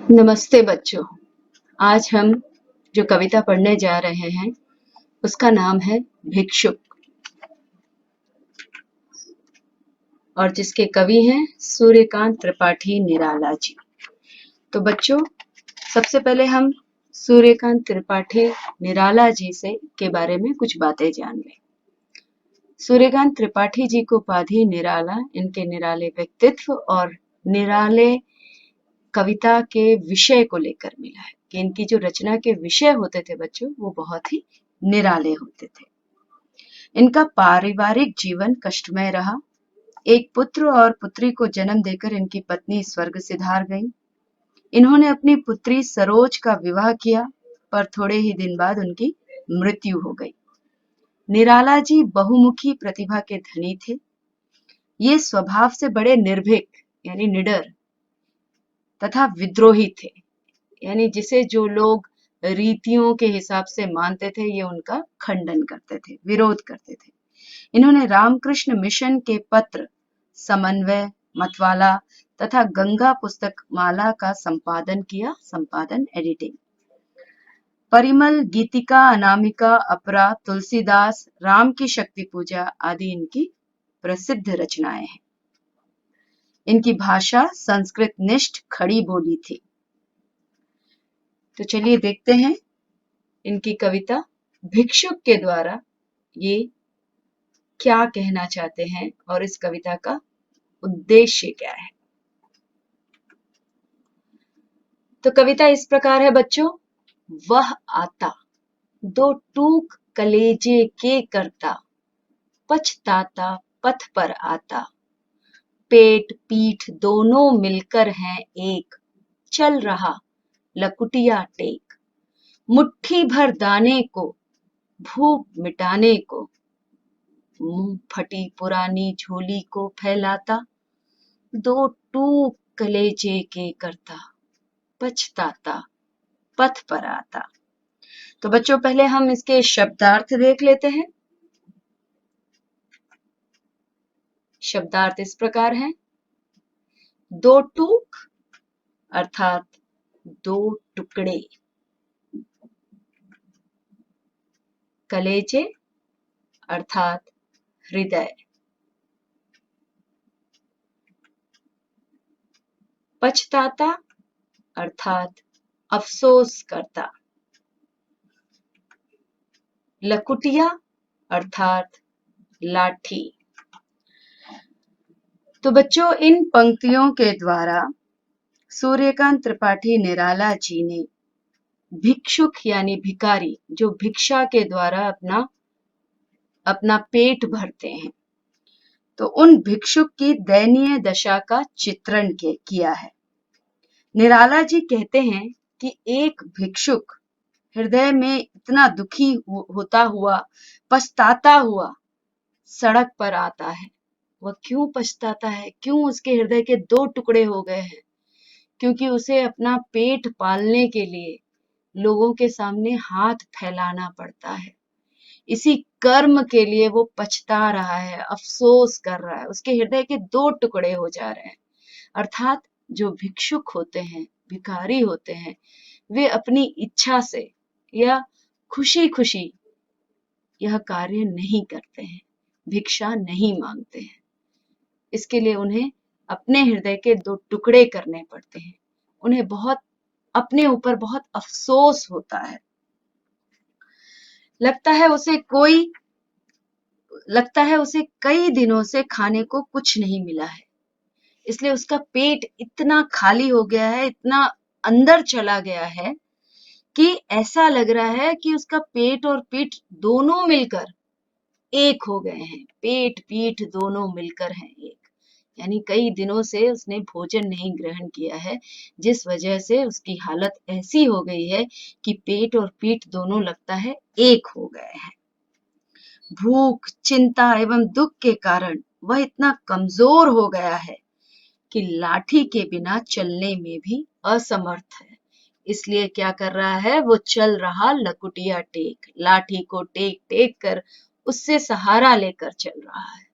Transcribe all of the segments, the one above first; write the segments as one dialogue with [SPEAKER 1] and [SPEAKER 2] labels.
[SPEAKER 1] नमस्ते बच्चों। आज हम जो कविता पढ़ने जा रहे हैं उसका नाम है भिक्षुक और जिसके कवि हैं सूर्यकांत त्रिपाठी निराला जी। तो बच्चों, सबसे पहले हम सूर्यकांत त्रिपाठी निराला जी के बारे में कुछ बातें जान लें। सूर्यकांत त्रिपाठी जी को उपाधि निराला इनके निराले व्यक्तित्व और निराले कविता के विषय को लेकर मिला है कि इनकी जो रचना के विषय होते थे बच्चों, वो बहुत ही निराले होते थे। इनका पारिवारिक जीवन कष्टमय रहा। एक पुत्र और पुत्री को जन्म देकर इनकी पत्नी स्वर्ग सिधार गई। इन्होंने अपनी पुत्री सरोज का विवाह किया, पर थोड़े ही दिन बाद उनकी मृत्यु हो गई। निराला जी बहुमुखी प्रतिभा के धनी थे। ये स्वभाव से बड़े निर्भीक यानी निडर तथा विद्रोही थे, यानी जिसे जो लोग रीतियों के हिसाब से मानते थे ये उनका खंडन करते थे, विरोध करते थे। इन्होंने रामकृष्ण मिशन के पत्र समन्वय, मतवाला तथा गंगा पुस्तक माला का संपादन किया, संपादन एडिटिंग। परिमल, गीतिका, अनामिका, अपरा, तुलसीदास, राम की शक्ति पूजा आदि इनकी प्रसिद्ध रचनाएं हैं। इनकी भाषा संस्कृत निष्ठ खड़ी बोली थी। तो चलिए देखते हैं इनकी कविता भिक्षुक के द्वारा ये क्या कहना चाहते हैं और इस कविता का उद्देश्य क्या है। तो कविता इस प्रकार है बच्चों। वह आता दो टूक कलेजे के करता, पछताता पथ पर आता, पेट पीठ दोनों मिलकर हैं एक, चल रहा लकुटिया टेक, मुट्ठी भर दाने को भूख मिटाने को, मुंह फटी पुरानी झोली को फैलाता, दो टूक कलेजे के करता, पछताता पथ पर आता। तो बच्चों, पहले हम इसके शब्दार्थ देख लेते हैं। शब्दार्थ इस प्रकार है। दो टूक अर्थात दो टुकड़े, कलेजे अर्थात हृदय, पछताता अर्थात अफसोस करता, लकुटिया अर्थात लाठी। तो बच्चों, इन पंक्तियों के द्वारा सूर्यकांत त्रिपाठी निराला जी ने भिक्षुक यानी भिखारी जो भिक्षा के द्वारा अपना पेट भरते हैं, तो उन भिक्षुक की दयनीय दशा का चित्रण किया है। निराला जी कहते हैं कि एक भिक्षुक हृदय में इतना दुखी होता हुआ, पछताता हुआ सड़क पर आता है। वह क्यों पछताता है, क्यों उसके हृदय के दो टुकड़े हो गए हैं? क्योंकि उसे अपना पेट पालने के लिए लोगों के सामने हाथ फैलाना पड़ता है। इसी कर्म के लिए वो पछता रहा है, अफसोस कर रहा है, उसके हृदय के दो टुकड़े हो जा रहे हैं। अर्थात जो भिक्षुक होते हैं, भिखारी होते हैं, वे अपनी इच्छा से या खुशी खुशी यह कार्य नहीं करते हैं, भिक्षा नहीं मांगते हैं। इसके लिए उन्हें अपने हृदय के दो टुकड़े करने पड़ते हैं। उन्हें अपने ऊपर बहुत अफसोस होता है। लगता है उसे कई दिनों से खाने को कुछ नहीं मिला है, इसलिए उसका पेट इतना खाली हो गया है, इतना अंदर चला गया है कि ऐसा लग रहा है कि उसका पेट और पीठ दोनों मिलकर एक हो गए हैं। पेट पीठ दोनों मिलकर हैं एक, यानी कई दिनों से उसने भोजन नहीं ग्रहण किया है, जिस वजह से उसकी हालत ऐसी हो गई है कि पेट और पीठ दोनों लगता है एक हो गए हैं। भूख, चिंता एवं दुख के कारण वह इतना कमजोर हो गया है कि लाठी के बिना चलने में भी असमर्थ है। इसलिए क्या कर रहा है, वो चल रहा लकुटिया टेक, लाठी को टेक टेक कर उससे सहारा लेकर चल रहा है।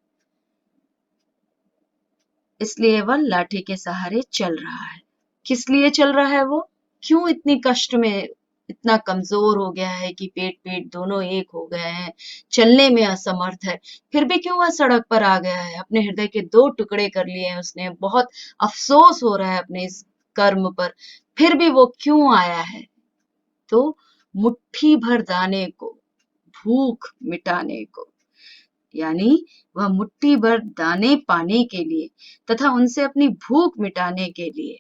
[SPEAKER 1] इसलिए वह लाठी के सहारे चल रहा है। किस लिए चल रहा है वो? क्यों इतनी कष्ट में, इतना कमजोर हो गया है कि पेट पेट दोनों एक हो गए हैं, चलने में असमर्थ है, फिर भी क्यों वह सड़क पर आ गया है? अपने हृदय के दो टुकड़े कर लिए हैं उसने, बहुत अफसोस हो रहा है अपने इस कर्म पर, फिर भी वो क्यों आया है? तो मुट्ठी भर दाने को, भूख मिटाने को, यानी वह मुट्ठी भर दाने पाने के लिए तथा उनसे अपनी भूख मिटाने के लिए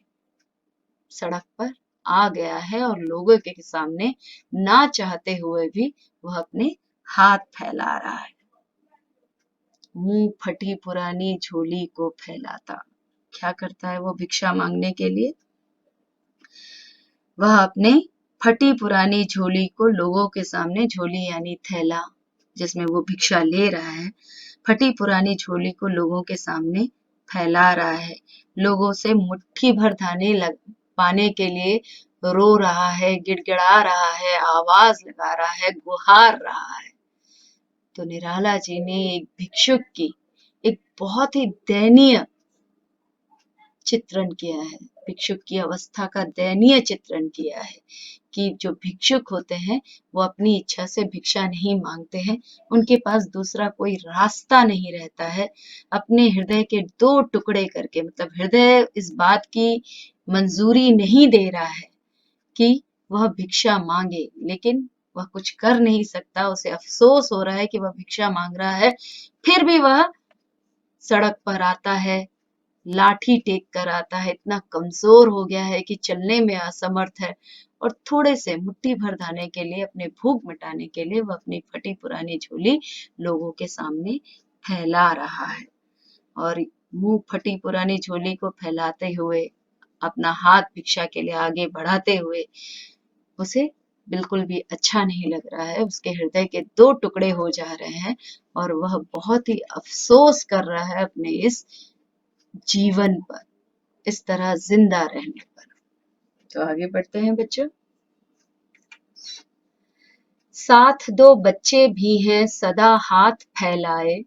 [SPEAKER 1] सड़क पर आ गया है और लोगों के सामने ना चाहते हुए भी वह अपने हाथ फैला रहा है। मुंह फटी पुरानी झोली को फैलाता, क्या करता है वो भिक्षा मांगने के लिए? वह अपने फटी पुरानी झोली को लोगों के सामने, झोली यानी थैला जिसमें वो भिक्षा ले रहा है, फटी पुरानी झोली को लोगों के सामने फैला रहा है, लोगों से मुट्ठी भर दाने पाने के लिए रो रहा है, गिड़गिड़ा रहा है, आवाज लगा रहा है, गुहार रहा है। तो निराला जी ने एक भिक्षुक की एक बहुत ही दयनीय चित्रण किया है, भिक्षुक की अवस्था का दयनीय चित्रण किया है कि जो भिक्षुक होते हैं वो अपनी इच्छा से भिक्षा नहीं मांगते हैं, उनके पास दूसरा कोई रास्ता नहीं रहता है, अपने हृदय के दो टुकड़े करके, मतलब हृदय इस बात की मंजूरी नहीं दे रहा है कि वह भिक्षा मांगे, लेकिन वह कुछ कर नहीं सकता, उसे अफसोस हो रहा है कि वह भिक्षा मांग रहा है, फिर भी वह सड़क पर आता है, लाठी टेक कर आता है, इतना कमजोर हो गया है कि चलने में असमर्थ है, और थोड़े से मुट्ठी भर दाने के लिए, अपने भूख मिटाने के लिए वह अपनी फटी पुरानी झोली लोगों के सामने फैला रहा है। और मुंह फटी पुरानी झोली को फैलाते हुए, अपना हाथ भिक्षा के लिए आगे बढ़ाते हुए, उसे बिल्कुल भी अच्छा नहीं लग रहा है, उसके हृदय के दो टुकड़े हो जा रहे हैं और वह बहुत ही अफसोस कर रहा है अपने इस जीवन पर, इस तरह जिंदा रहने पर। तो आगे बढ़ते हैं बच्चों। साथ दो बच्चे भी हैं सदा हाथ फैलाए,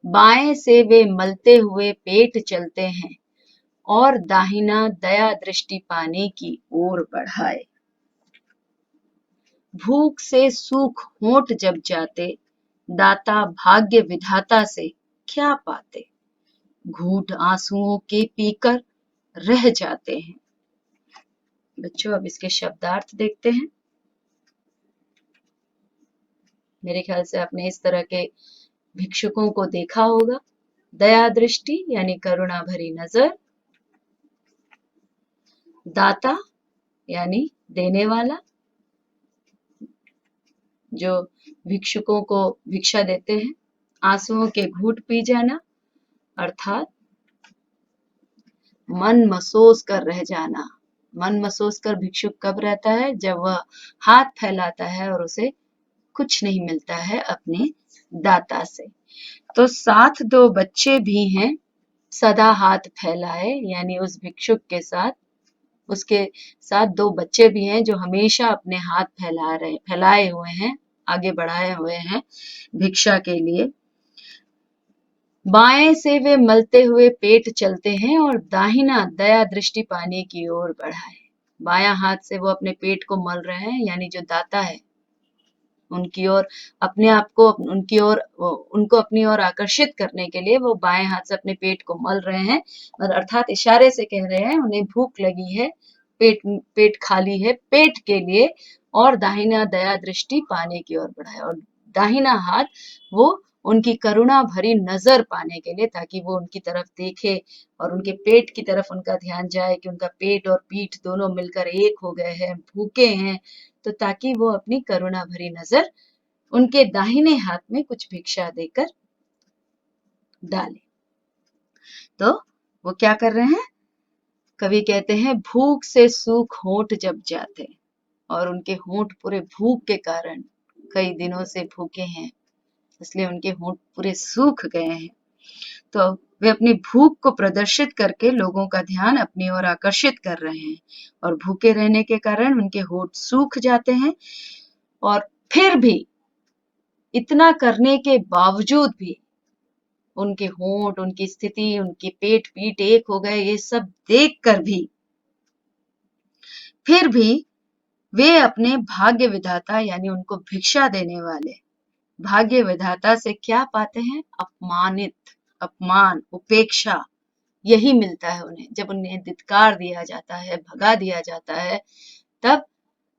[SPEAKER 1] बाएं से वे मलते हुए पेट चलते हैं और दाहिना दया दृष्टि पाने की ओर बढ़ाए। भूख से सूख होंठ जब जाते, दाता भाग्य विधाता से क्या पाते, घूंट आंसुओं के पीकर रह जाते हैं। बच्चों अब इसके शब्दार्थ देखते हैं। मेरे ख्याल से आपने इस तरह के भिक्षुकों को देखा होगा। दया दृष्टि यानी करुणा भरी नजर, दाता यानी देने वाला, जो भिक्षुकों को भिक्षा देते हैं, आंसुओं के घूंट पी जाना अर्थात मन मसोस कर रह जाना। मन मसोस कर भिक्षुक कब रहता है? जब वह हाथ फैलाता है और उसे कुछ नहीं मिलता है अपने दाता से। तो साथ दो बच्चे भी हैं सदा हाथ फैलाए, यानी उस भिक्षुक के साथ, उसके साथ दो बच्चे भी हैं जो हमेशा अपने हाथ फैलाए हुए हैं, आगे बढ़ाए हुए हैं भिक्षा के लिए। बाएं से वे मलते हुए पेट चलते हैं और दाहिना दया दृष्टि पाने की ओर बढ़ाए। बायां हाथ से वो अपने पेट को मल रहे हैं, यानी जो दाता है उनकी ओर, अपने आप को उनकी ओर, उनको अपनी ओर आकर्षित करने के लिए वो बाएं हाथ से अपने पेट को मल रहे हैं, और अर्थात इशारे से कह रहे हैं उन्हें भूख लगी है, पेट खाली है, पेट के लिए, और दाहिना दया दृष्टि पाने की ओर बढ़ाए, और दाहिना हाथ वो उनकी करुणा भरी नजर पाने के लिए, ताकि वो उनकी तरफ देखे और उनके पेट की तरफ उनका ध्यान जाए कि उनका पेट और पीठ दोनों मिलकर एक हो गए हैं, भूखे हैं, तो ताकि वो अपनी करुणा भरी नजर उनके दाहिने हाथ में कुछ भिक्षा देकर डाले। तो वो क्या कर रहे हैं? कवि कहते हैं भूख से सूख होंठ जब जाते, और उनके होंठ पूरे भूख के कारण कई दिनों से भूखे हैं, इसलिए उनके होंठ पूरे सूख गए हैं। तो वे अपनी भूख को प्रदर्शित करके लोगों का ध्यान अपनी ओर आकर्षित कर रहे हैं, और भूखे रहने के कारण उनके होंठ सूख जाते हैं, और फिर भी इतना करने के बावजूद भी उनके होंठ, उनकी स्थिति, उनके पेट पीठ एक हो गए, ये सब देख कर भी फिर भी वे अपने भाग्य विधाता यानी उनको भिक्षा देने वाले भाग्य विधाता से क्या पाते हैं? अपमान, उपेक्षा, यही मिलता है उन्हें। जब उन्हें धिक्कार दिया जाता है, भगा दिया जाता है, तब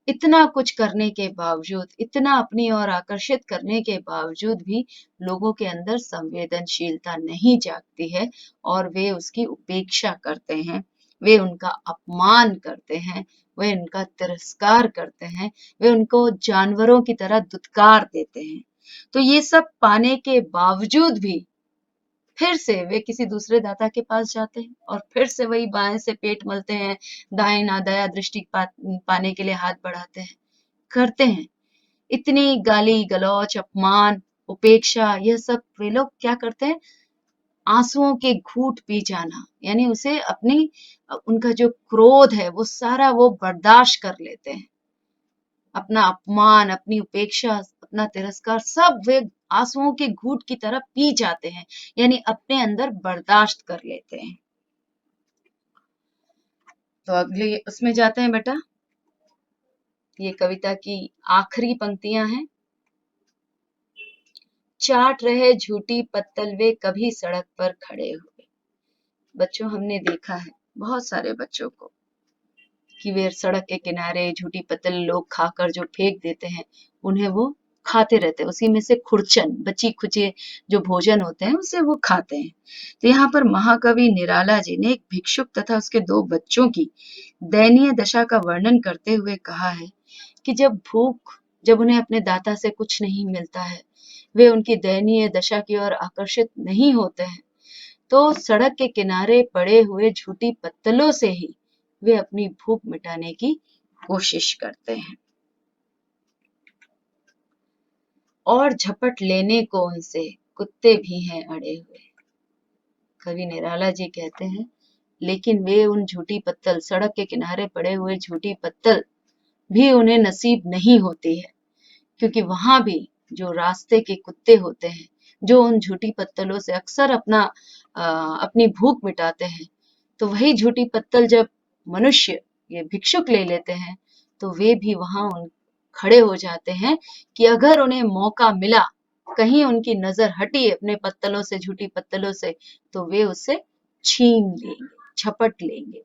[SPEAKER 1] इतना कुछ करने के बावजूद, इतना अपनी ओर आकर्षित करने के बावजूद भी लोगों के अंदर संवेदनशीलता नहीं जागती है और वे उसकी उपेक्षा करते हैं, वे उनका अपमान करते हैं, वे उनका तिरस्कार करते हैं, वे उनको जानवरों की तरह दुत्कार देते हैं। तो ये सब पाने के बावजूद भी फिर से वे किसी दूसरे दाता के पास जाते हैं और फिर से वही बाएं से पेट मलते हैं, दाएं ना दया दृष्टि पाने के लिए हाथ बढ़ाते हैं, करते हैं। इतनी गाली गलौच, अपमान, उपेक्षा, यह सब वे लोग क्या करते हैं? आंसुओं के घूंट पी जाना, यानी उसे अपनी उनका जो क्रोध है वो सारा वो बर्दाश्त कर लेते हैं। अपना अपमान, अपनी उपेक्षा, अपना तिरस्कार सब वे आंसुओं के घूंट की तरह पी जाते हैं, यानी अपने अंदर बर्दाश्त कर लेते हैं। तो अगली उसमें जाते हैं बेटा। ये कविता की आखिरी पंक्तियां हैं। चाट रहे झूठी पत्तल वे कभी सड़क पर खड़े हुए। बच्चों, हमने देखा है बहुत सारे बच्चों को कि वे सड़क के किनारे झूठी पत्तल लोग खाकर जो फेंक देते हैं, उन्हें वो खाते रहते हैं। उसी में से खुरचन, बची खुचे जो भोजन होते हैं, उसे वो खाते हैं। तो यहाँ पर महाकवि निराला जी ने एक भिक्षुक तथा उसके 2 बच्चों की दयनीय दशा का वर्णन करते हुए कहा है कि जब उन्हें अपने दाता से कुछ नहीं मिलता है, वे उनकी दयनीय दशा की ओर आकर्षित नहीं होते हैं, तो सड़क के किनारे पड़े हुए झूठी पत्तलों से ही वे अपनी भूख मिटाने की कोशिश करते हैं और झपट लेने को उनसे कुत्ते भी हैं अड़े हुए। कवि निराला जी कहते हैं, लेकिन वे उन झूठी पत्तल, सड़क के किनारे पड़े हुए झूठी पत्तल भी उन्हें नसीब नहीं होती है, क्योंकि वहां भी जो रास्ते के कुत्ते होते हैं, जो उन झूठी पत्तलों से अक्सर अपनी भूख मिटाते हैं, तो वही झूठी पत्तल जब मनुष्य, ये भिक्षुक ले लेते हैं, तो वे भी वहां खड़े हो जाते हैं कि अगर उन्हें मौका मिला, कहीं उनकी नजर हटी अपने पत्तलों से, झूठी पत्तलों से, तो वे उसे छीन लेंगे, झपट लेंगे।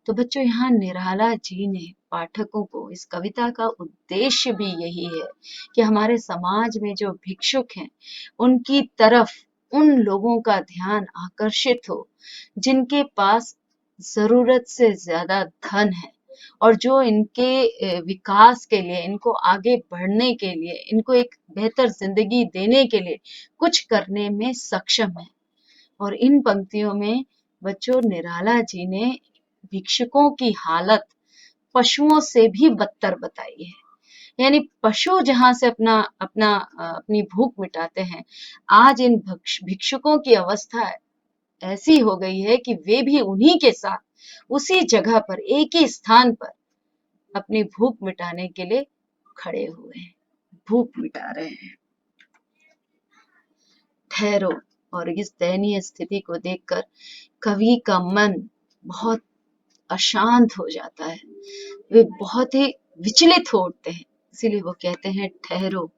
[SPEAKER 1] तो बच्चों, यहाँ निराला जी ने पाठकों को, इस कविता का उद्देश्य भी यही है कि हमारे समाज में जो भिक्षुक हैं, उनकी तरफ उन लोगों का ध्यान आकर्षित हो जिनके पास जरूरत से ज्यादा धन है और जो इनके विकास के लिए, इनको आगे बढ़ने के लिए, इनको एक बेहतर जिंदगी देने के लिए कुछ करने में सक्षम है। और इन पंक्तियों में बच्चों, निराला जी ने भिक्षुकों की हालत पशुओं से भी बदतर बताई है। यानी पशु जहां से अपनी भूख मिटाते हैं, आज इन भिक्षुकों की अवस्था ऐसी हो गई है कि वे भी उन्हीं के साथ उसी जगह पर, एक ही स्थान पर अपनी भूख मिटाने के लिए खड़े हुए हैं, भूख मिटा रहे हैं। ठहरो। और इस दयनीय स्थिति को देखकर कवि का मन बहुत अशांत हो जाता है, वे बहुत ही विचलित हो उठते हैं। इसीलिए वो कहते हैं, ठहरो,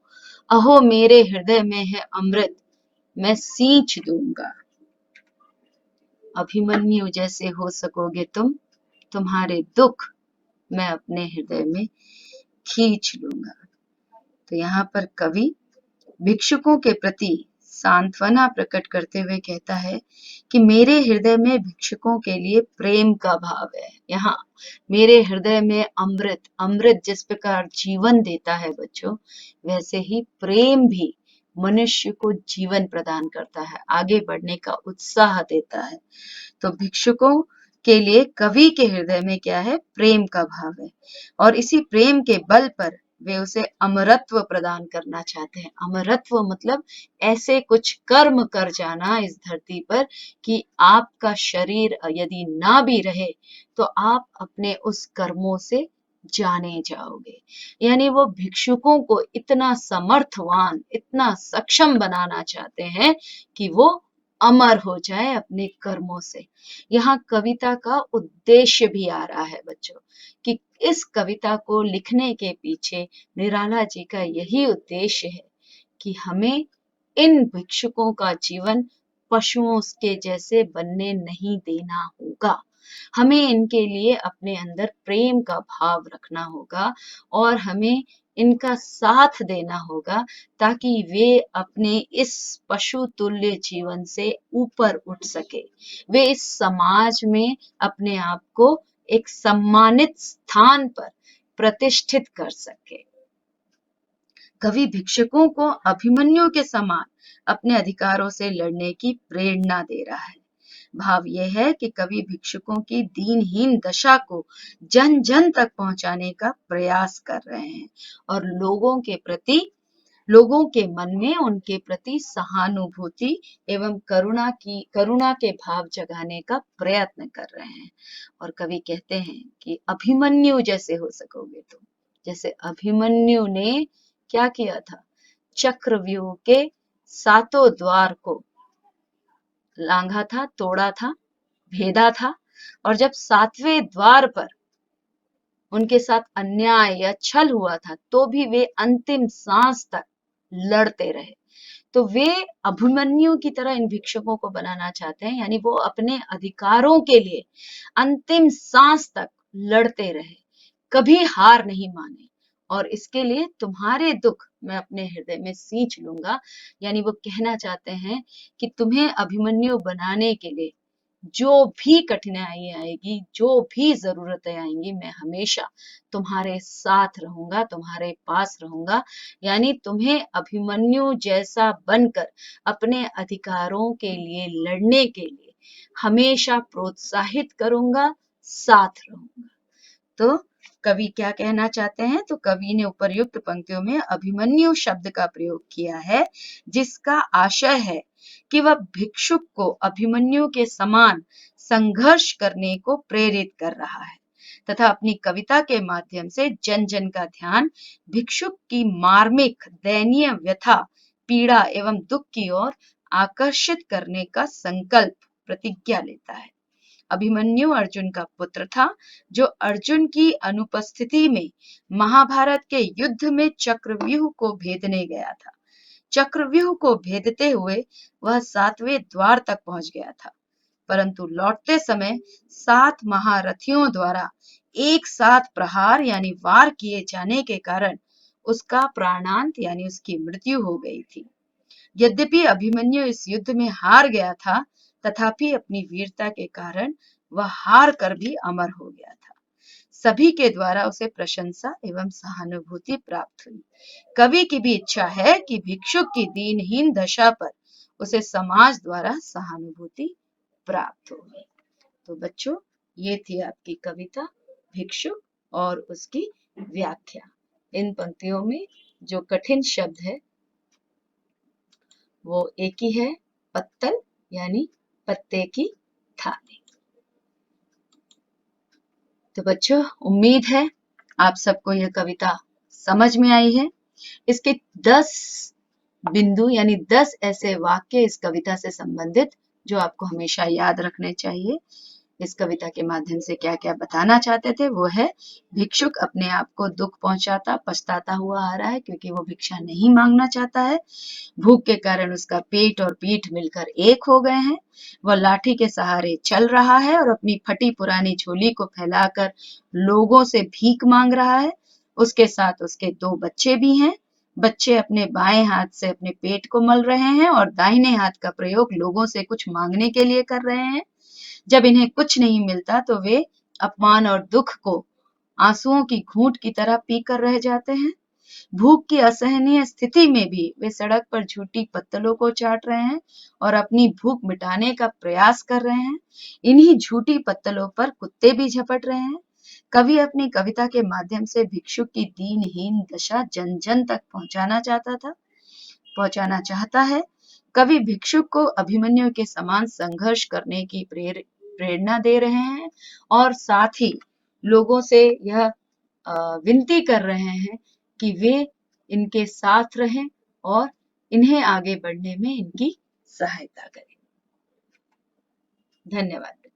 [SPEAKER 1] अहो मेरे हृदय में है अमृत, मैं सींच दूंगा। अभिमन्यु जैसे हो सकोगे तुम, तुम्हारे दुख मैं अपने हृदय में खींच लूंगा। तो यहाँ पर कवि भिक्षुकों के प्रति सांत्वना प्रकट करते हुए कहता है कि मेरे हृदय में भिक्षुकों के लिए प्रेम का भाव है। यहाँ मेरे हृदय में अमृत, अमृत जिस प्रकार जीवन देता है बच्चों, वैसे ही प्रेम भी मनुष्य को जीवन प्रदान करता है, आगे बढ़ने का उत्साह देता है। तो भिक्षुकों के लिए कवि के हृदय में क्या है? प्रेम का भाव है और इसी प्रेम के बल पर वे उसे अमरत्व प्रदान करना चाहते हैं। अमरत्व मतलब ऐसे कुछ कर्म कर जाना इस धरती पर कि आपका शरीर यदि ना भी रहे तो आप अपने उस कर्मों से जाने जाओगे। यानी वो भिक्षुकों को इतना समर्थवान, इतना सक्षम बनाना चाहते हैं कि वो अमर हो जाए अपने कर्मों से। यहाँ कविता का उद्देश्य भी आ रहा है बच्चों, कि इस कविता को लिखने के पीछे निराला जी का यही उद्देश्य है कि हमें इन भिक्षुकों का जीवन पशुओं के जैसे बनने नहीं देना होगा। हमें इनके लिए अपने अंदर प्रेम का भाव रखना होगा और हमें इनका साथ देना होगा, ताकि वे अपने इस पशु तुल्य जीवन से ऊपर उठ सके, वे इस समाज में अपने आप को एक सम्मानित स्थान पर प्रतिष्ठित कर सके। कवि भिक्षुकों को अभिमन्यु के समान अपने अधिकारों से लड़ने की प्रेरणा दे रहा है। भाव यह है कि कवि भिक्षुकों की दीनहीन दशा को जन जन तक पहुंचाने का प्रयास कर रहे हैं और लोगों के मन में उनके प्रति सहानुभूति एवं करुणा के भाव जगाने का प्रयत्न कर रहे हैं। और कवि कहते हैं कि अभिमन्यु जैसे हो सकोगे तुम, जैसे अभिमन्यु ने क्या किया था, चक्रव्यूह के 7 द्वार को लांघा था, तोड़ा था, भेदा था, और जब 7वें द्वार पर उनके साथ अन्याय या छल हुआ था तो भी वे अंतिम सांस तक लड़ते रहे। तो वे अभिमन्यु की तरह इन भिक्षुकों को बनाना चाहते हैं, यानी वो अपने अधिकारों के लिए अंतिम सांस तक लड़ते रहे, कभी हार नहीं माने। और इसके लिए तुम्हारे दुख मैं अपने हृदय में सींच लूंगा, यानी वो कहना चाहते हैं कि तुम्हें अभिमन्यु बनाने के लिए जो भी कठिनाई आएगी, जो भी जरूरतें आएंगी, मैं हमेशा तुम्हारे साथ रहूंगा, तुम्हारे पास रहूंगा। यानी तुम्हें अभिमन्यु जैसा बनकर अपने अधिकारों के लिए लड़ने के लिए हमेशा प्रोत्साहित करूंगा, साथ रहूंगा। तो कवि क्या कहना चाहते हैं? तो कवि ने उपर्युक्त पंक्तियों में अभिमन्यु शब्द का प्रयोग किया है, जिसका आशय है कि वह भिक्षुक को अभिमन्यु के समान संघर्ष करने को प्रेरित कर रहा है तथा अपनी कविता के माध्यम से जन जन का ध्यान भिक्षुक की मार्मिक दयनीय व्यथा, पीड़ा एवं दुख की ओर आकर्षित करने का संकल्प प्रतिज्ञा लेता है। अभिमन्यु अर्जुन का पुत्र था, जो अर्जुन की अनुपस्थिति में महाभारत के युद्ध में चक्रव्यूह को भेदने गया था। चक्रव्यूह को भेदते हुए वह 7वें द्वार तक पहुंच गया था, परंतु लौटते समय 7 महारथियों द्वारा एक साथ प्रहार यानी वार किए जाने के कारण उसका प्राणांत यानी उसकी मृत्यु हो गई थी। यद्यपि अभिमन्यु इस युद्ध में हार गया था, तथापि अपनी वीरता के कारण वह हार कर भी अमर हो गया था। सभी के द्वारा उसे प्रशंसा एवं सहानुभूति प्राप्त हुई। कवि की भी इच्छा है कि भिक्षुक की दीनहीन दशा पर उसे समाज द्वारा सहानुभूति प्राप्त होगी। तो बच्चों, ये थी आपकी कविता भिक्षुक और उसकी व्याख्या। इन पंक्तियों में जो कठिन शब्द है वो एक ही है, पत्तल यानी पत्ते की थाली। तो बच्चों, उम्मीद है आप सबको यह कविता समझ में आई है। इसके 10 बिंदु यानी 10 ऐसे वाक्य इस कविता से संबंधित जो आपको हमेशा याद रखने चाहिए। इस कविता के माध्यम से क्या क्या बताना चाहते थे वो है, भिक्षुक अपने आप को दुख पहुंचाता पछताता हुआ आ रहा है क्योंकि वो भिक्षा नहीं मांगना चाहता है। भूख के कारण उसका पेट और पीठ मिलकर एक हो गए हैं। वह लाठी के सहारे चल रहा है और अपनी फटी पुरानी झोली को फैलाकर लोगों से भीख मांग रहा है। उसके साथ उसके 2 बच्चे भी हैं। बच्चे अपने बाएं हाथ से अपने पेट को मल रहे हैं और दाहिने हाथ का प्रयोग लोगों से कुछ मांगने के लिए कर रहे हैं। जब इन्हें कुछ नहीं मिलता तो वे अपमान और दुख को आंसुओं की घूंट की तरह पीकर रह जाते हैं। भूख की असहनीय स्थिति में भी वे सड़क पर झूठी पत्तलों को चाट रहे हैं और अपनी भूख मिटाने का प्रयास कर रहे हैं। इन्हीं झूठी पत्तलों पर कुत्ते भी झपट रहे हैं। कवि अपनी कविता के माध्यम से भिक्षुक की दीनहीन दशा जन जन तक पहुंचाना चाहता है। कवि भिक्षुक को अभिमन्यु के समान संघर्ष करने की प्रेरणा दे रहे हैं और साथ ही लोगों से यह विनती कर रहे हैं कि वे इनके साथ रहें और इन्हें आगे बढ़ने में इनकी सहायता करें। धन्यवाद।